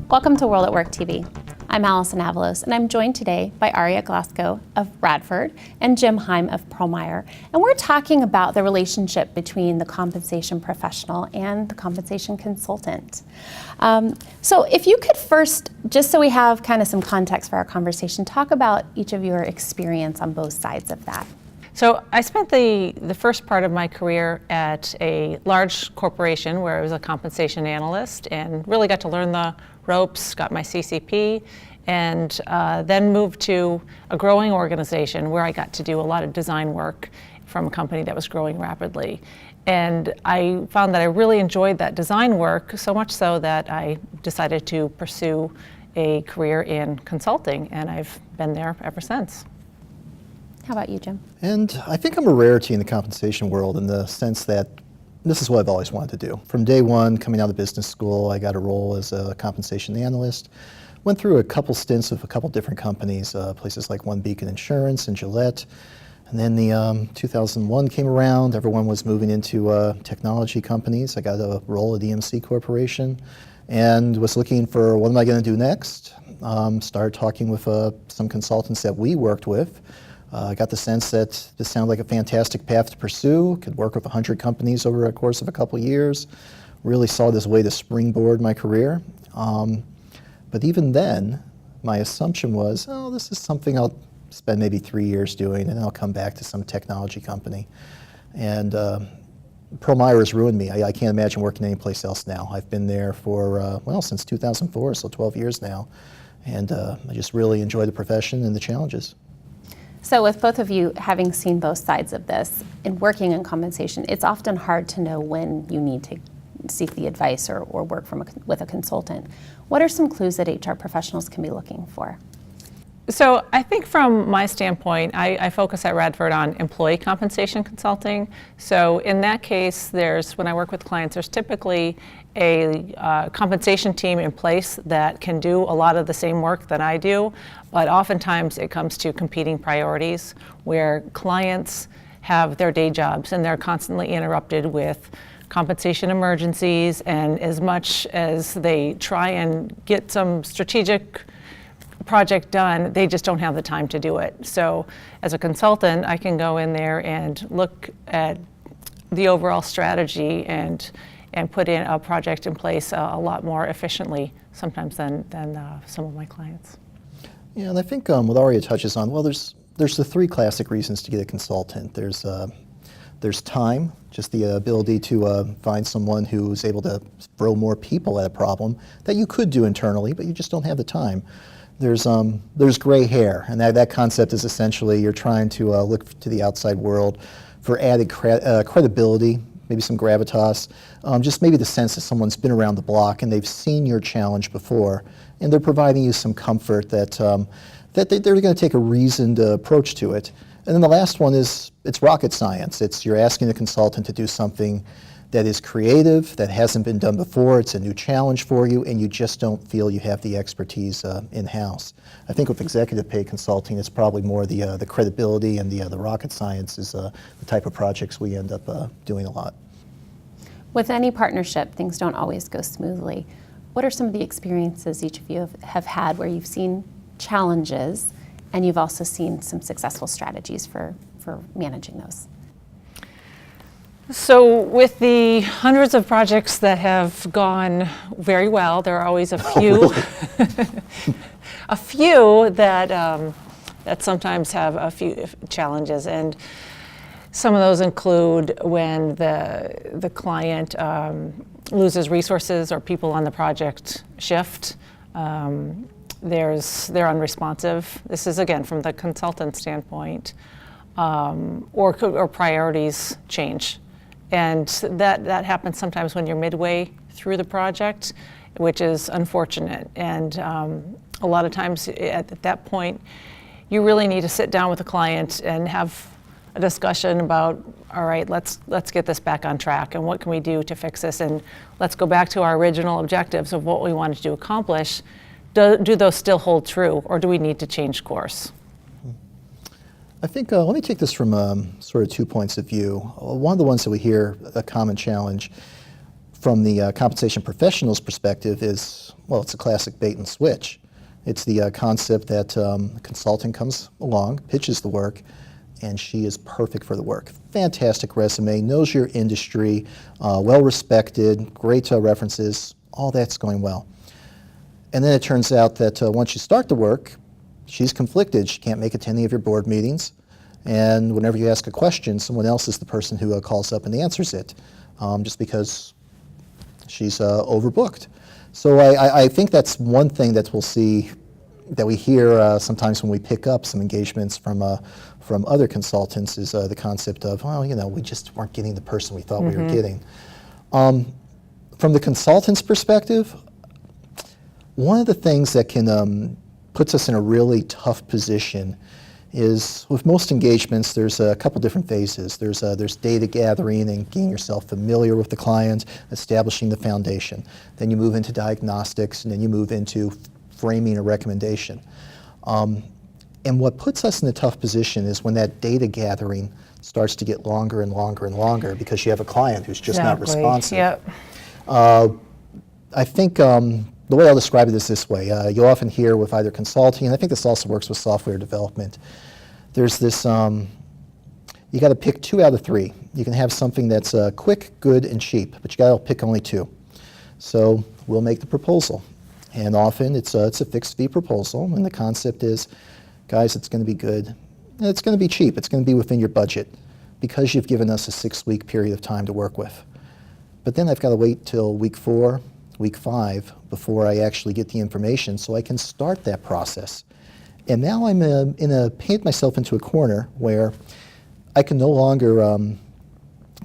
Welcome to World at Work TV. I'm Allison Avalos, and I'm joined today by Aria Glasgow of Radford and Jim Heim of Meyer. And we're talking about the relationship between the compensation professional and the compensation consultant. So if you could first, just so we have kind of some context for our conversation, talk about each of your experience on both sides of that. So I spent the first part of my career at a large corporation where I was a compensation analyst and really got to learn the ropes, got my CCP, and then moved to a growing organization where I got to do a lot of design work from a company that was growing rapidly. And I found that I really enjoyed that design work, so much so that I decided to pursue a career in consulting, and I've been there ever since. How about you, Jim? And I think I'm a rarity in the compensation world in the sense that this is what I've always wanted to do. From day one, coming out of business school, I got a role as a compensation analyst. Went through a couple stints with a couple different companies, places like One Beacon Insurance and Gillette. And then the 2001 came around, everyone was moving into technology companies. I got a role at EMC Corporation and was looking for what am I going to do next. Started talking with some consultants that we worked with. I got the sense that this sounded like a fantastic path to pursue, could work with 100 companies over a course of a couple of years, really saw this way to springboard my career. But even then, my assumption was, oh, this is something I'll spend maybe 3 years doing, and then I'll come back to some technology company. And Meyer has ruined me. I can't imagine working anyplace else now. I've been there for, well, since 2004, so 12 years now. And I just really enjoy the profession and the challenges. So with both of you having seen both sides of this, in working in compensation, it's often hard to know when you need to seek the advice or work with a consultant. What are some clues that HR professionals can be looking for? So I think from my standpoint, I focus at Radford on employee compensation consulting. So in that case, when I work with clients, there's typically a compensation team in place that can do a lot of the same work that I do, but oftentimes it comes to competing priorities where clients have their day jobs and they're constantly interrupted with compensation emergencies, and as much as they try and get some strategic project done, they just don't have the time to do it. So as a consultant, I can go in there and look at the overall strategy and put in a project in place a lot more efficiently sometimes than some of my clients. Yeah, and I think what Aria touches on, well, there's the three classic reasons to get a consultant. There's time, just the ability to find someone who's able to throw more people at a problem that you could do internally, but you just don't have the time. There's gray hair, and that concept is essentially you're trying to look to the outside world for added credibility, maybe some gravitas, just maybe the sense that someone's been around the block and they've seen your challenge before, and they're providing you some comfort that they're going to take a reasoned approach to it. And then the last one is it's rocket science. You're asking the consultant to do something that is creative, that hasn't been done before, it's a new challenge for you, and you just don't feel you have the expertise in-house. I think with executive pay consulting, it's probably more the credibility and the rocket science is the type of projects we end up doing a lot. With any partnership, things don't always go smoothly. What are some of the experiences each of you have had where you've seen challenges and you've also seen some successful strategies for managing those? So with the hundreds of projects that have gone very well, there are always a few, a few that sometimes have a few challenges, and some of those include when the client loses resources or people on the project shift. They're unresponsive. This is again from the consultant standpoint, or priorities change. And that happens sometimes when you're midway through the project, which is unfortunate. And a lot of times at that point, you really need to sit down with the client and have a discussion about, all right, let's get this back on track, and what can we do to fix this, and let's go back to our original objectives of what we wanted to accomplish. Do those still hold true, or do we need to change course? I think, let me take this from sort of 2 points of view. One of the ones that we hear, a common challenge, from the compensation professional's perspective is, well, it's a classic bait and switch. It's the concept that a consultant comes along, pitches the work, and she is perfect for the work. Fantastic resume, knows your industry, well respected, great references, all that's going well. And then it turns out that once you start the work, she's conflicted. She can't make it to any of your board meetings. And whenever you ask a question, someone else is the person who calls up and answers it, just because she's overbooked. So I think that's one thing that we'll see, that we hear sometimes when we pick up some engagements from other consultants, is the concept of, well, we just weren't getting the person we thought we were getting. From the consultant's perspective, one of the things that can puts us in a really tough position is, with most engagements, there's a couple different phases. There's data gathering and getting yourself familiar with the client, establishing the foundation. Then you move into diagnostics, and then you move into framing a recommendation. And what puts us in a tough position is when that data gathering starts to get longer and longer and longer because you have a client who's just not responsive. Yep. I think the way I'll describe it is this way. You'll often hear with either consulting, and I think this also works with software development, there's this, you got to pick 2 out of 3. You can have something that's quick, good, and cheap, but you got to pick only 2. So we'll make the proposal. And often it's a fixed fee proposal, and the concept is, guys, it's going to be good, and it's going to be cheap, it's going to be within your budget, because you've given us a 6-week period of time to work with. But then I've got to wait till week 4, week 5, before I actually get the information so I can start that process. And now I'm paint myself into a corner where I can no longer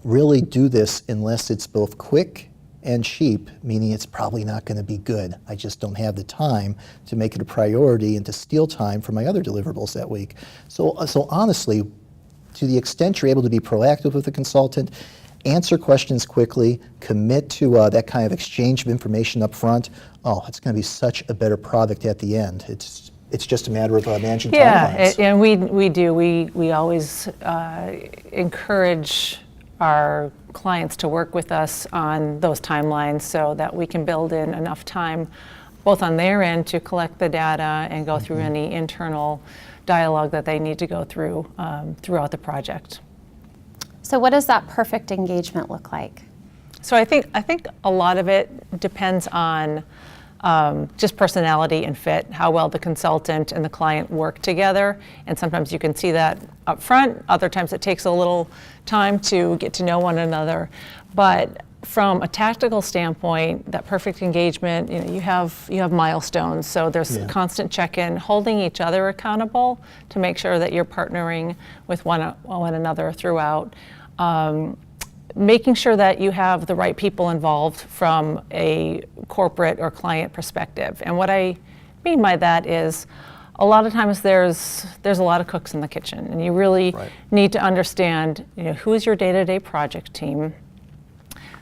really do this unless it's both quick and cheap, meaning it's probably not going to be good. I just don't have the time to make it a priority and to steal time from my other deliverables that week. So honestly, to the extent you're able to be proactive with a consultant, answer questions quickly, commit to that kind of exchange of information up front, it's going to be such a better product at the end. It's just a matter of managing timelines. Yeah, and we do. We always encourage our clients to work with us on those timelines so that we can build in enough time both on their end to collect the data and go through any internal dialogue that they need to go through throughout the project. So what does that perfect engagement look like? So I think a lot of it depends on just personality and fit, how well the consultant and the client work together. And sometimes you can see that up front. Other times it takes a little time to get to know one another. But from a tactical standpoint, that perfect engagement, you have milestones. So there's constant check-in, holding each other accountable to make sure that you're partnering with one another throughout. Making sure that you have the right people involved from a corporate or client perspective. And what I mean by that is, a lot of times there's a lot of cooks in the kitchen, and you really need to understand, who's your day-to-day project team,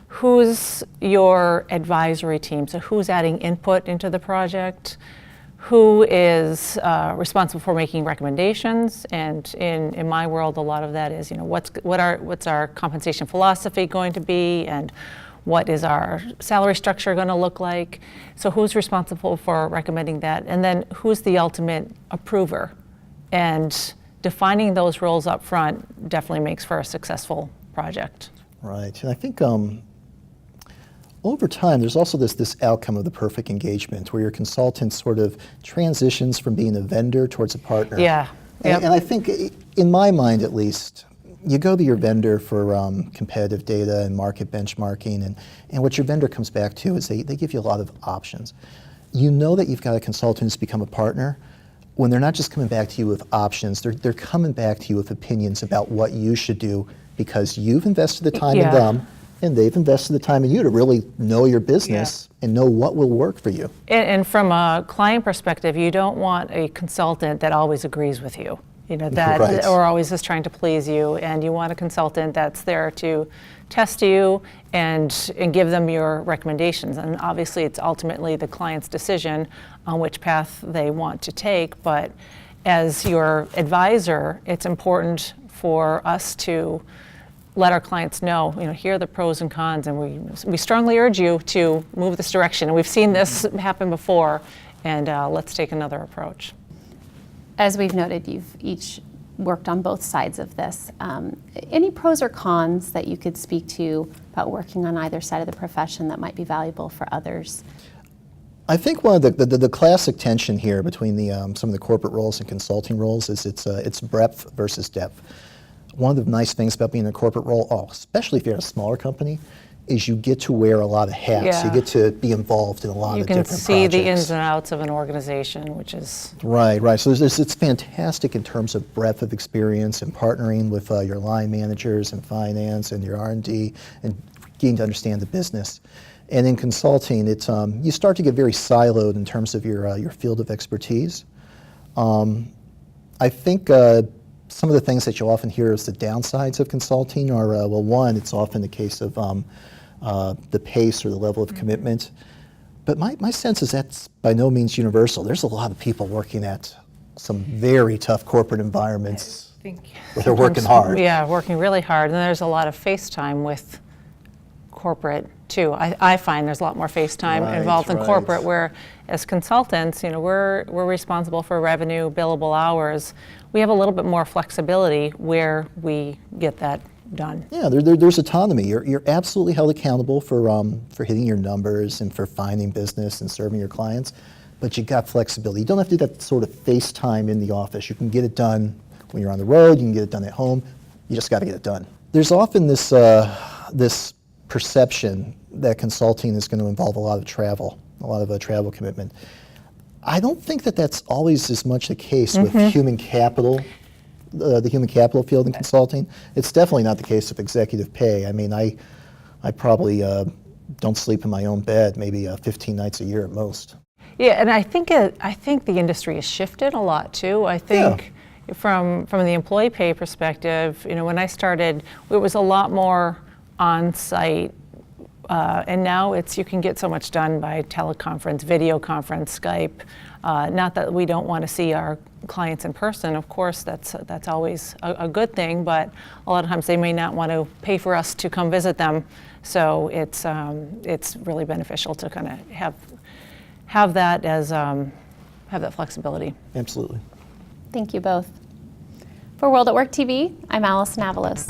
who's your advisory team, so who's adding input into the project, who is responsible for making recommendations, and in my world, a lot of that is, what's our compensation philosophy going to be, and what is our salary structure going to look like? So who's responsible for recommending that, and then who's the ultimate approver? And defining those roles up front definitely makes for a successful project. Right, and I think over time, there's also this outcome of the perfect engagement where your consultant sort of transitions from being a vendor towards a partner. Yeah. And I think, in my mind at least, you go to your vendor for competitive data and market benchmarking, and what your vendor comes back to is they give you a lot of options. You know that you've got a consultant who's become a partner when they're not just coming back to you with options, they're coming back to you with opinions about what you should do because you've invested the time in them, and they've invested the time in you to really know your business and know what will work for you. And from a client perspective, you don't want a consultant that always agrees with you, or always is trying to please you. And you want a consultant that's there to test you and give them your recommendations. And obviously, it's ultimately the client's decision on which path they want to take. But as your advisor, it's important for us to let our clients know, here are the pros and cons, and we strongly urge you to move this direction. And we've seen this happen before, and let's take another approach. As we've noted, you've each worked on both sides of this. Any pros or cons that you could speak to about working on either side of the profession that might be valuable for others? I think one of the classic tension here between some of the corporate roles and consulting roles is it's breadth versus depth. One of the nice things about being in a corporate role, especially if you're at a smaller company, is you get to wear a lot of hats. Yeah. You get to be involved in a lot of different projects. You can see the ins and outs of an organization, which is... Right. So it's fantastic in terms of breadth of experience and partnering with your line managers and finance and your R&D and getting to understand the business. And in consulting, it's you start to get very siloed in terms of your field of expertise. I think some of the things that you'll often hear as the downsides of consulting are, well, one, it's often the case of the pace or the level of commitment. But my sense is that's by no means universal. There's a lot of people working at some very tough corporate environments where they're working hard. Yeah, working really hard. And there's a lot of face time with corporate too. I find there's a lot more face time involved in corporate, where as consultants, we're responsible for revenue, billable hours. We have a little bit more flexibility where we get that done. Yeah, there's autonomy. You're absolutely held accountable for hitting your numbers and for finding business and serving your clients, but you got flexibility. You don't have to do that sort of face time in the office. You can get it done when you're on the road. You can get it done at home. You just got to get it done. There's often this perception that consulting is going to involve a lot of travel commitment. I don't think that that's always as much the case with human capital, the human capital field in consulting. It's definitely not the case with executive pay. I mean, I probably don't sleep in my own bed maybe 15 nights a year at most. Yeah, and I think the industry has shifted a lot too. I think from the employee pay perspective, when I started, it was a lot more on-site. And now you can get so much done by teleconference, video conference, Skype. Not that we don't want to see our clients in person. Of course, that's always a good thing. But a lot of times they may not want to pay for us to come visit them. So it's really beneficial to kind of have that as have that flexibility. Absolutely. Thank you both. For World at Work TV, I'm Allison Avalos.